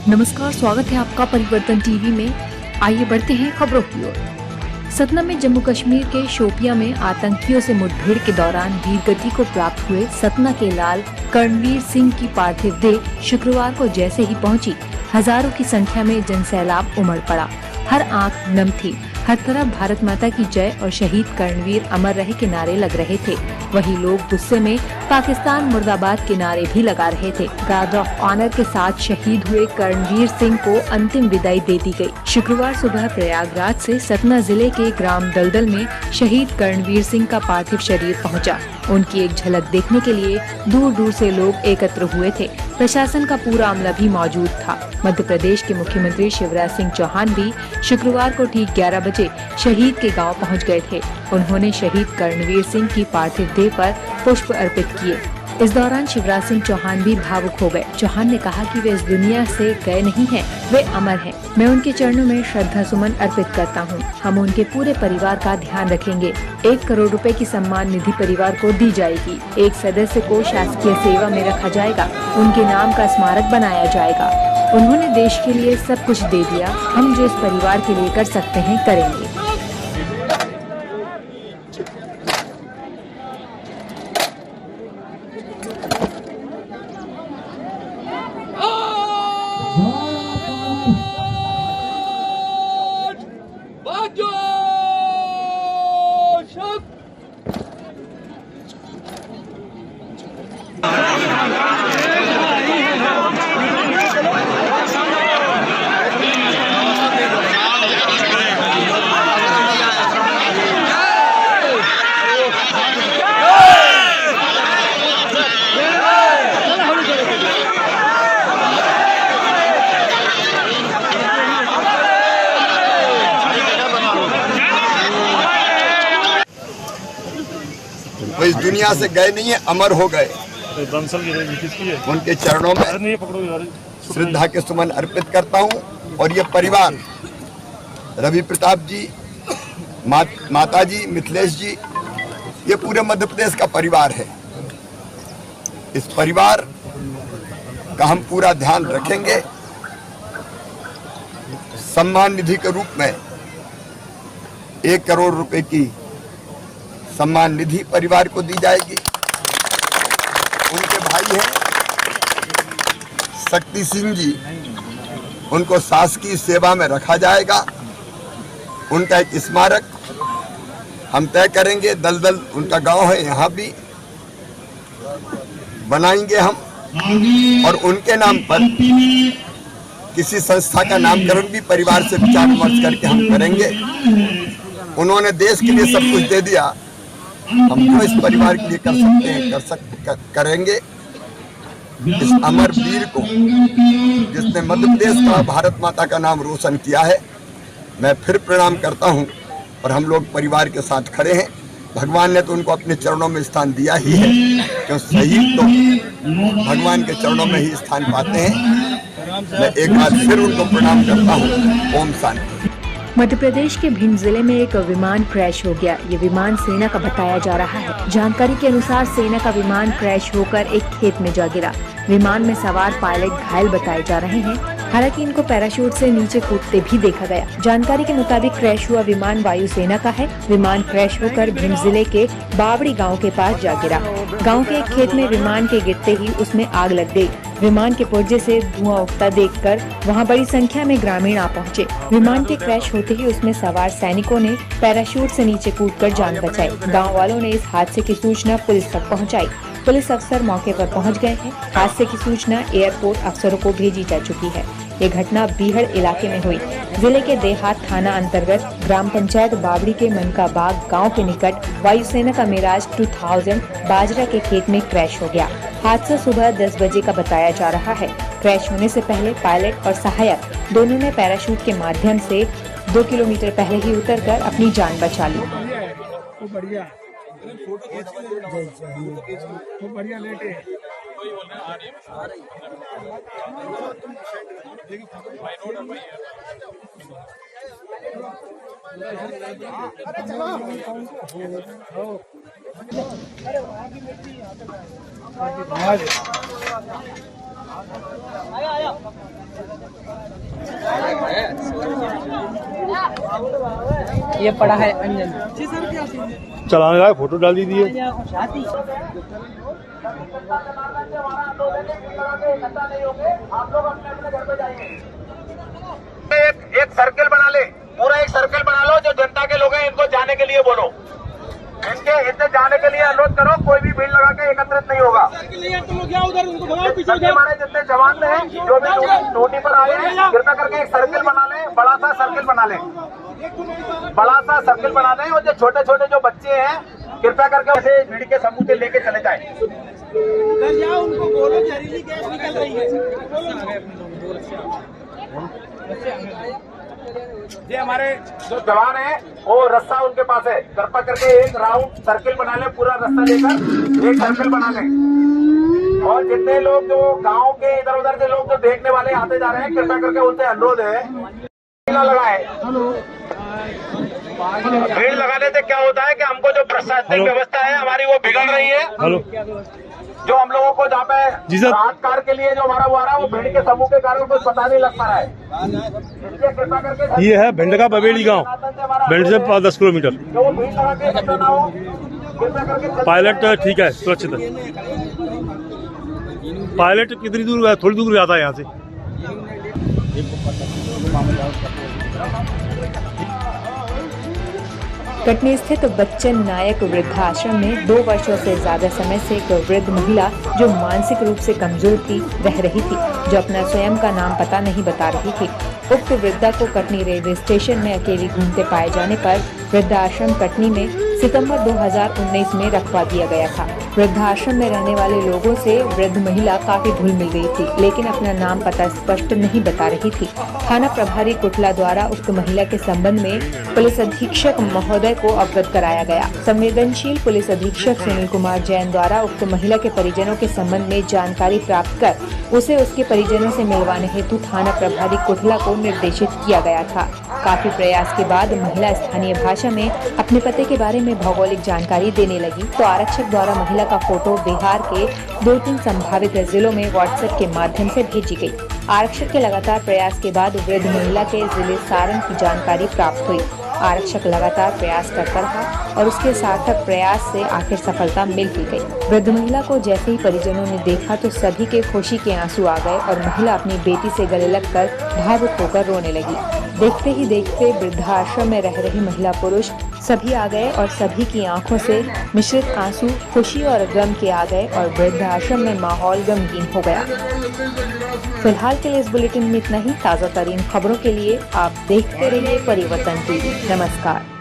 नमस्कार, स्वागत है आपका परिवर्तन टीवी में। आइए बढ़ते हैं खबरों की ओर। सतना में जम्मू कश्मीर के शोपिया में आतंकियों से मुठभेड़ के दौरान वीरगति को प्राप्त हुए सतना के लाल कर्णवीर सिंह की पार्थिव देह शुक्रवार को जैसे ही पहुंची, हजारों की संख्या में जनसैलाब उमड़ पड़ा। हर आंख नम थी। हर तरफ भारत माता की जय और शहीद कर्णवीर अमर रहे के नारे लग रहे थे। वहीं लोग गुस्से में पाकिस्तान मुर्दाबाद के नारे भी लगा रहे थे। गार्ड ऑफ ऑनर के साथ शहीद हुए कर्णवीर सिंह को अंतिम विदाई दे दी गई। शुक्रवार सुबह प्रयागराज से सतना जिले के ग्राम दलदल में शहीद कर्णवीर सिंह का पार्थिव शरीर पहुंचा। उनकी एक झलक देखने के लिए दूर दूर से लोग एकत्र हुए थे। प्रशासन का पूरा अमला भी मौजूद था। मध्य प्रदेश के मुख्यमंत्री शिवराज सिंह चौहान भी शुक्रवार को ठीक 11 बजे शहीद के गांव पहुंच गए थे। उन्होंने शहीद कर्णवीर सिंह की पार्थिव देह पर पुष्प अर्पित किए। इस दौरान शिवराज सिंह चौहान भी भावुक हो गए। चौहान ने कहा कि वे इस दुनिया से गए नहीं हैं, वे अमर हैं। मैं उनके चरणों में श्रद्धा सुमन अर्पित करता हूं। हम उनके पूरे परिवार का ध्यान रखेंगे। 1 करोड़ रुपए की सम्मान निधि परिवार को दी जाएगी। एक सदस्य को शासकीय सेवा में रखा जाएगा। उनके नाम का स्मारक बनाया जाएगा। उन्होंने देश के लिए सब कुछ दे दिया। हम जो इस परिवार के लिए कर सकते हैं करेंगे। वो इस दुनिया से गए नहीं है, अमर हो गए। उनके चरणों में श्रद्धा के सुमन अर्पित करता हूं। और ये परिवार रवि प्रताप जी, माता जी, मिथिलेश जी, ये पूरे मध्य प्रदेश का परिवार है। इस परिवार का हम पूरा ध्यान रखेंगे। सम्मान निधि के रूप में 1 करोड़ रुपए की सम्मान निधि परिवार को दी जाएगी। उनके भाई हैं शक्ति सिंह जी, उनको शासकीय सेवा में रखा जाएगा। उनका एक स्मारक हम तय करेंगे। दलदल उनका गांव है, यहाँ भी बनाएंगे हम। और उनके नाम पर किसी संस्था का नामकरण भी परिवार से विचार विमर्श करके हम करेंगे। उन्होंने देश के लिए सब कुछ दे दिया। हम जो इस परिवार के लिए कर सकते हैं करेंगे। इस अमर वीर को, जिसने मध्य प्रदेश का, भारत माता का नाम रोशन किया है, मैं फिर प्रणाम करता हूं। और हम लोग परिवार के साथ खड़े हैं। भगवान ने तो उनको अपने चरणों में स्थान दिया ही है, क्यों शहीद तो भगवान के चरणों में ही स्थान पाते हैं। मैं एक बार फिर उनको प्रणाम करता हूं। ओम शांति। मध्य प्रदेश के भिंड जिले में एक विमान क्रैश हो गया। ये विमान सेना का बताया जा रहा है। जानकारी के अनुसार सेना का विमान क्रैश होकर एक खेत में जा गिरा। विमान में सवार पायलट घायल बताए जा रहे हैं। हालांकि इनको पैराशूट से नीचे कूदते भी देखा गया। जानकारी के मुताबिक क्रैश हुआ विमान वायुसेना का है। विमान क्रैश होकर भिंड जिले के बावड़ी गाँव के पास जा गिरा। गाँव के एक खेत में विमान के गिरते ही उसमें आग लग गयी। विमान के पुर्जे से धुआं उठता देखकर वहां बड़ी संख्या में ग्रामीण आ पहुंचे। विमान के क्रैश होते ही उसमें सवार सैनिकों ने पैराशूट से नीचे कूदकर जान बचाई। गांव वालों ने इस हादसे की सूचना पुलिस तक पहुंचाई। पुलिस अफसर मौके पर पहुंच गए हैं। हादसे की सूचना एयरपोर्ट अफसरों को भेजी जा चुकी है। ये घटना बीहड़ इलाके में हुई। जिले के देहात थाना अंतर्गत ग्राम पंचायत बावड़ी के मनका बाग गाँव के निकट वायुसेना का मिराज 2000 बाजरा के खेत में क्रैश हो गया। हादसा सुबह 10 बजे का बताया जा रहा है। क्रैश होने से पहले पायलट और सहायक दोनों ने पैराशूट के माध्यम से 2 किलोमीटर पहले ही उतरकर अपनी जान बचा ली। अरे चलो आया ये पड़ा है अंजन। चलाने लगा फोटो डाल दीजिए। एक सर्किल बना ले, पूरा एक सर्किल बना लो। जो जनता के लोग हैं इनको जाने के लिए बोलो, इनसे जाने के लिए अनुरोध करो। कोई भी भीड़ लगा के एकत्रित नहीं होगा। हमारे जितने जवान हैं जो भी ड्यूटी पर आए हैं, कृपया करके एक सर्किल बना लें, बड़ा सा सर्किल बना लें, बड़ा सा सर्किल बना लें। और जो छोटे छोटे जो बच्चे हैं कृपया करके ऐसे भीड़ के समूह से लेके चले जाएं। उनको बोलो जहरीली गैस निकल रही है। ये हमारे जो जवान हैं वो रास्ता उनके पास है, कृपा करके एक राउंड सर्किल बना ले, पूरा रास्ता लेकर एक सर्किल बना ले। और जितने लोग जो गांव के इधर उधर के लोग जो देखने वाले आते जा रहे हैं, कृपया करके उनसे अनुरोध है लगाए। भीड़ लगाने से क्या होता है कि हमको जो प्रशासनिक व्यवस्था है हमारी वो बिगड़ रही है। जो हम लोगों को जहाँ पे राहत कार्य के लिए जो हमारा वो आ रहा है, वो भीड़ के समूह के कारण कुछ पता नहीं लग पा रहा है। इसलिए कृपा करके ये है भिंड का बवेली गांव, भिंड से 10 किलोमीटर। जो वो भीड़ लगा के इकट्ठा ना हो, कृपया करके पायलट ठीक है, सुरक्षित है। पायलट कितनी दूर है? थोड़ी दूर जाता है यहाँ से। कटनी स्थित बच्चन नायक वृद्धाश्रम में 2 वर्षों से ज्यादा समय से एक वृद्ध महिला जो मानसिक रूप से कमजोर थी रह रही थी, जो अपना स्वयं का नाम पता नहीं बता रही थी। उक्त वृद्धा को कटनी रेलवे स्टेशन में अकेली घूमते पाए जाने पर वृद्धाश्रम कटनी में सितंबर 2019 में रखवा दिया गया था। वृद्धाश्रम में रहने वाले लोगों से वृद्ध महिला काफी घुल मिल गई थी, लेकिन अपना नाम पता स्पष्ट नहीं बता रही थी। थाना प्रभारी कुटला द्वारा उक्त महिला के संबंध में पुलिस अधीक्षक महोदय को अवगत कराया गया। संवेदनशील पुलिस अधीक्षक सुनील कुमार जैन द्वारा उक्त महिला के परिजनों के संबंध में जानकारी प्राप्त कर उसे उसके परिजनों से मिलवाने हेतु थाना प्रभारी कुटला को निर्देशित किया गया था। काफी प्रयास के बाद महिला स्थानीय भाषा में अपने पते के बारे में भौगोलिक जानकारी देने लगी, तो आरक्षक द्वारा महिला का फोटो बिहार के 2-3 संभावित जिलों में व्हाट्सएप के माध्यम से भेजी गई। आरक्षक के लगातार प्रयास के बाद वृद्ध महिला के जिले सारण की जानकारी प्राप्त हुई। आरक्षक लगातार प्रयास करता रहा और उसके सार्थक प्रयास से आखिर सफलता मिल ही गई। वृद्ध महिला को जैसे ही परिजनों ने देखा तो सभी के खुशी के आंसू आ गए और महिला अपनी बेटी से गले लगकर भावुक होकर रोने लगी। देखते ही देखते वृद्धाश्रम में रह रही महिला पुरुष सभी आ गए और सभी की आंखों से मिश्रित आंसू खुशी और गम के आ गए और वृद्धाश्रम में माहौल गमगीन हो गया। फिलहाल के लिए इस बुलेटिन में इतना ही। ताज़ा तरीन खबरों के लिए आप देखते रहिए परिवर्तन टीवी। नमस्कार।